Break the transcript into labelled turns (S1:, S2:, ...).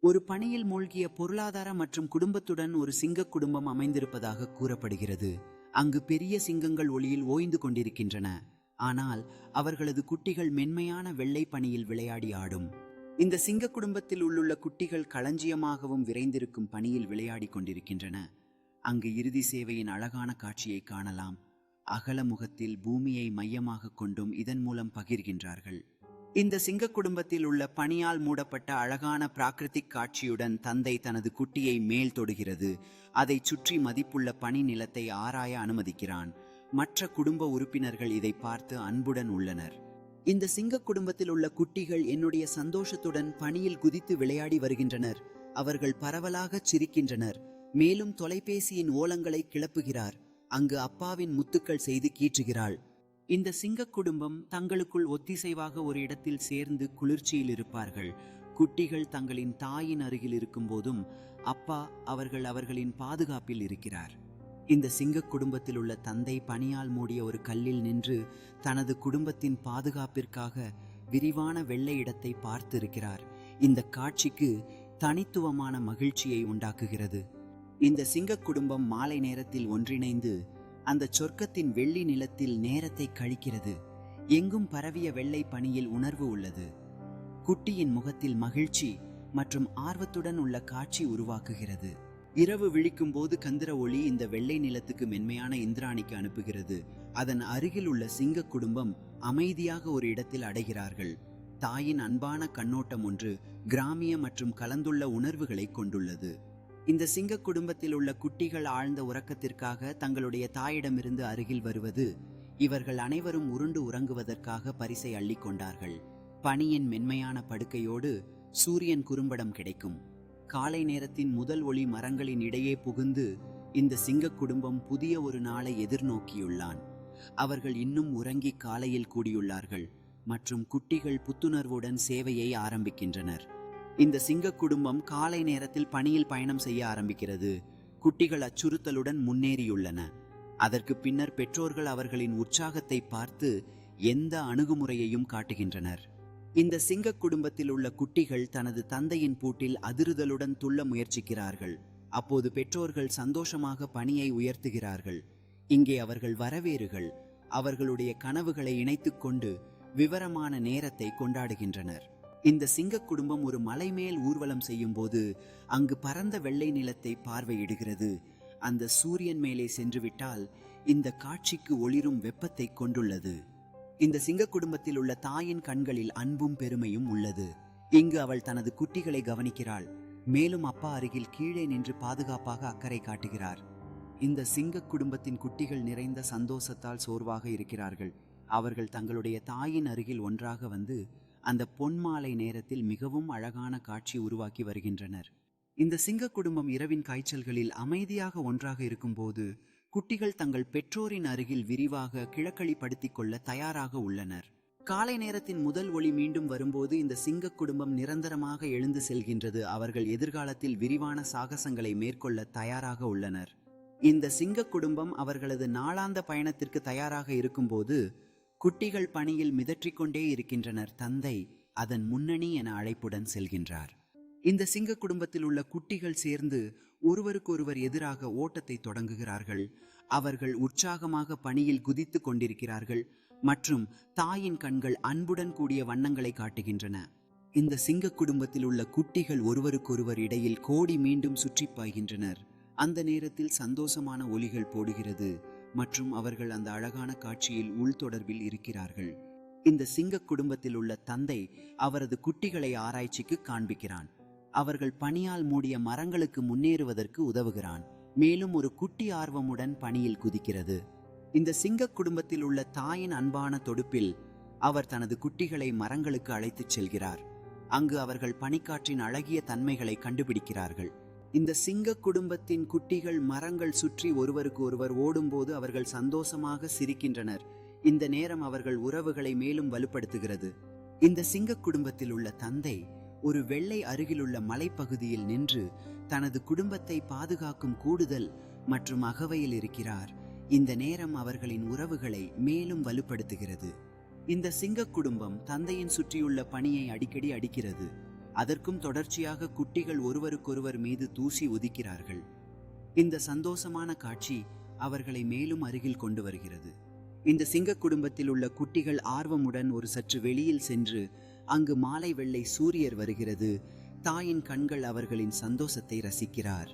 S1: ஒரு பணியில் மூழ்கிய பொருளாதார மற்றும் குடும்பத்துடன் ஒரு சிங்க குடும்பம் அமைந்திருப்பதாக கூறப்படுகிறது. அங்கு பெரிய சிங்கங்கள் ஒளியில் ஓய்ந்து கொண்டிருக்கின்றன. ஆனால் அவர்களது குட்டிகள் மென்மையான வெள்ளை பனியில் விளையாடி ஆடும். இந்த சிங்க குடும்பத்தில் உள்ள குட்டிகள் களஞ்சியமாகவும் விரைந்திருக்கும் பனியில் விளையாடி கொண்டிருக்கின்றன. அங்கு இறுதி சேவையின் அழகான காட்சியை காணலாம். அகல முகத்தில் பூமியை மையமாக கொண்டும் இதன் மூலம் பகிர்கின்றார்கள். இந்த சிங்க குடும்பத்தில் உள்ள பனியால் மூடப்பட்ட அழகான பிராகிருதிக் காட்சியுடன் தந்தை தனது குட்டியை மேல் தொடுகிறது. அதை சுற்றி மதிப்புள்ள பனி நிலத்தை ஆராய அனுமதிக்கிறான். மற்ற குடும்ப உறுப்பினர்கள் இதை பார்த்து அன்புடன் உள்ளனர். இந்த சிங்க குடும்பத்தில் உள்ள குட்டிகள் என்னுடைய சந்தோஷத்துடன் பனியில் குதித்து விளையாடி வருகின்றனர். அவர்கள் பரவலாக சிரிக்கின்றனர். மேலும் தொலைபேசியின் ஓலங்களை கிளப்புகிறார். அங்கு அப்பாவின் முத்துக்கள் செய்து கீற்றுகிறாள். இந்த சிங்க குடும்பம் தங்களுக்குள் ஒத்திசைவாக ஒரு இடத்தில் சேர்ந்து குளிர்ச்சியில் இருப்பார்கள். குட்டிகள் தங்களின் தாயின் அருகில் இருக்கும் போதும் அப்பா அவர்களின் பாதுகாப்பில் இருக்கிறார். இந்த சிங்க குடும்பத்தில் உள்ள தந்தை பனியால் மூடிய ஒரு கல்லில் நின்று தனது குடும்பத்தின் பாதுகாப்பிற்காக விரிவான வெள்ளை இடத்தை பார்த்திருக்கிறார். இந்த காட்சிக்கு தனித்துவமான மகிழ்ச்சியை உண்டாக்குகிறது. இந்த சிங்க குடும்பம் மாலை நேரத்தில் ஒன்றிணைந்து அந்த சொர்க்கத்தின் வெள்ளி நிலத்தில் நேரத்தை கழிக்கிறது. எங்கும் பரவிய வெள்ளை பனியில் உணர்வு உள்ளது. குட்டியின் முகத்தில் மகிழ்ச்சி மற்றும் ஆர்வத்துடன் உள்ள காட்சி உருவாக்குகிறது. இரவு விழிக்கும் போது கந்திர ஒளி இந்த வெள்ளை நிலத்துக்கு மென்மையான இந்திராணிக்கு அனுப்புகிறது. அதன் அருகில் உள்ள சிங்க குடும்பம் அமைதியாக ஒரு இடத்தில் அடைகிறார்கள். தாயின் அன்பான கண்ணோட்டம் ஒன்று கிராமிய மற்றும் கலந்துள்ள உணர்வுகளை கொண்டுள்ளது. இந்த சிங்க குடும்பத்தில் உள்ள குட்டிகள் ஆழ்ந்த உறக்கத்திற்காக தங்களுடைய தாயிடமிருந்து அருகில் வருவது. இவர்கள் அனைவரும் உருண்டு உறங்குவதற்காக பரிசை அள்ளி கொண்டார்கள். பனியின் மென்மையான படுக்கையோடு சூரியன் குறும்படம் கிடைக்கும். காலை நேரத்தின் முதல் ஒளி மரங்களின் இடையே புகுந்து இந்த சிங்க குடும்பம் புதிய ஒரு நாளை எதிர்நோக்கியுள்ளான். அவர்கள் இன்னும் உறங்கி காலையில் கூடியுள்ளார்கள் மற்றும் குட்டிகள் புத்துணர்வுடன் சேவையை ஆரம்பிக்கின்றனர். இந்த சிங்க குடும்பம் காலை நேரத்தில் பனியில் பயணம் செய்ய ஆரம்பிக்கிறது. குட்டிகள் அச்சுறுத்தலுடன் முன்னேறியுள்ளன. அதற்கு பின்னர் பெற்றோர்கள் அவர்களின் உற்சாகத்தை பார்த்து எந்த அணுகுமுறையையும் காட்டுகின்றனர். இந்த சிங்க குடும்பத்தில் உள்ள குட்டிகள் தனது தந்தையின் பூட்டில் அதிருதலுடன் துள்ள முயற்சிக்கிறார்கள். அப்போது பெற்றோர்கள் சந்தோஷமாக பனியை உயர்த்துகிறார்கள். இங்கே அவர்கள் வரவேறுகள் அவர்களுடைய கனவுகளை இணைத்துக் கொண்டு விவரமான நேரத்தை கொண்டாடுகின்றனர். இந்த சிங்க குடும்பம் ஒரு மலை மேல் ஊர்வலம் செய்யும் போது அங்கு பரந்த வெள்ளை நிலத்தை பார்வையிடுகிறது. அந்த சூரியன் மேலே சென்று விட்டால் இந்த காட்சிக்கு ஒளிரும் வெப்பத்தை கொண்டுள்ளது. இந்த சிங்க குடும்பத்தில் உள்ள தாயின் கண்களில் அன்பும் பெருமையும் உள்ளது. இங்கு அவள் தனது குட்டிகளை கவனிக்கிறாள். மேலும் அப்பா அருகில் கீழே நின்று பாதுகாப்பாக அக்கறை காட்டுகிறார். இந்த சிங்க குடும்பத்தின் குட்டிகள் நிறைந்த சந்தோஷத்தால் சோர்வாக இருக்கிறார்கள். அவர்கள் தங்களுடைய தாயின் அருகில் ஒன்றாக வந்து அந்த பொன்மாலை நேரத்தில் மிகவும் அழகான காட்சி உருவாக்கி வருகின்றனர். இந்த சிங்க குடும்பம் இரவின் காய்ச்சல்களில் அமைதியாக ஒன்றாக இருக்கும்போது குட்டிகள் தங்கள் பெற்றோரின் அருகில் விரிவாக கிழக்களிப்படுத்திக் கொள்ள தயாராக உள்ளனர். காலை நேரத்தின் முதல் ஒளி மீண்டும் வரும்போது இந்த சிங்க குடும்பம் நிரந்தரமாக எழுந்து செல்கின்றது. அவர்கள் எதிர்காலத்தில் விரிவான சாகசங்களை மேற்கொள்ள தயாராக உள்ளனர். இந்த சிங்க குடும்பம் அவர்களது நாளாந்த பயணத்திற்கு தயாராக இருக்கும்போது குட்டிகள் பணியில் மிதற்றிக்கொண்டே இருக்கின்றனர். தந்தை அதன் முன்னணி என அழைப்புடன் செல்கின்றார். இந்த சிங்க குடும்பத்தில் உள்ள குட்டிகள் சேர்ந்து ஒருவருக்கொருவர் எதிராக ஓட்டத்தை தொடங்குகிறார்கள். அவர்கள் உற்சாகமாக பணியில் குதித்து கொண்டிருக்கிறார்கள் மற்றும் தாயின் கண்கள் அன்புடன் கூடிய வண்ணங்களை காட்டுகின்றன. இந்த சிங்க குடும்பத்தில் உள்ள குட்டிகள் ஒருவருக்கொருவர் இடையில் கோடி மீண்டும் சுற்றி பாய்கின்றனர். அந்த நேரத்தில் சந்தோஷமான ஒலிகள் போடுகிறது மற்றும் அவர்கள் அந்த அழகான காட்சியில் உள்தொடர்பில் இருக்கிறார்கள். இந்த சிங்க குடும்பத்தில் உள்ள தந்தை அவரது குட்டிகளை ஆராய்ச்சிக்கு காண்பிக்கிறான். அவர்கள் பனியால் மூடிய மரங்களுக்கு முன்னேறுவதற்கு உதவுகிறான். மேலும் ஒரு குட்டி ஆர்வமுடன் பனியில் குதிக்கிறது. இந்த சிங்க குடும்பத்தில் உள்ள தாயின் அன்பான தொடுப்பில் அவர் தனது குட்டிகளை மரங்களுக்கு அழைத்துச் செல்கிறார். அங்கு அவர்கள் பனிக்காற்றின் அழகிய தன்மைகளை கண்டுபிடிக்கிறார்கள். இந்த சிங்க குடும்பத்தின் குட்டிகள் மரங்கள் சுற்றி ஒருவருக்கு ஒருவர் ஓடும்போது அவர்கள் சந்தோஷமாக சிரிக்கின்றனர். இந்த நேரம் அவர்கள் உறவுகளை மேலும் வலுப்படுத்துகிறது. இந்த சிங்க குடும்பத்தில் உள்ள தந்தை ஒரு வெள்ளை அருகிலுள்ள மலைப்பகுதியில் நின்று தனது குடும்பத்தை பாதுகாக்கும் கூடுதல் மற்றும் அகவையில் இருக்கிறார். இந்த நேரம் அவர்களின் உறவுகளை மேலும் வலுப்படுத்துகிறது. இந்த சிங்க குடும்பம் தந்தையின் சுற்றியுள்ள பனியை அடிக்கடி அடிக்கிறது. அதற்கும் தொடர்ச்சியாக குட்டிகள் ஒருவருக்கொருவர் மீது தூசி உதிக்கிறார்கள். இந்த சந்தோஷமான காட்சி அவர்களை மேலும் அருகில் கொண்டு வருகிறது. இந்த சிங்க குடும்பத்தில் உள்ள குட்டிகள் ஆர்வமுடன் ஒரு சற்று வெளியில் சென்று அங்கு மாலை வெள்ளை சூரியர் வருகிறது. தாயின் கண்கள் அவர்களின் சந்தோஷத்தை ரசிக்கிறார்.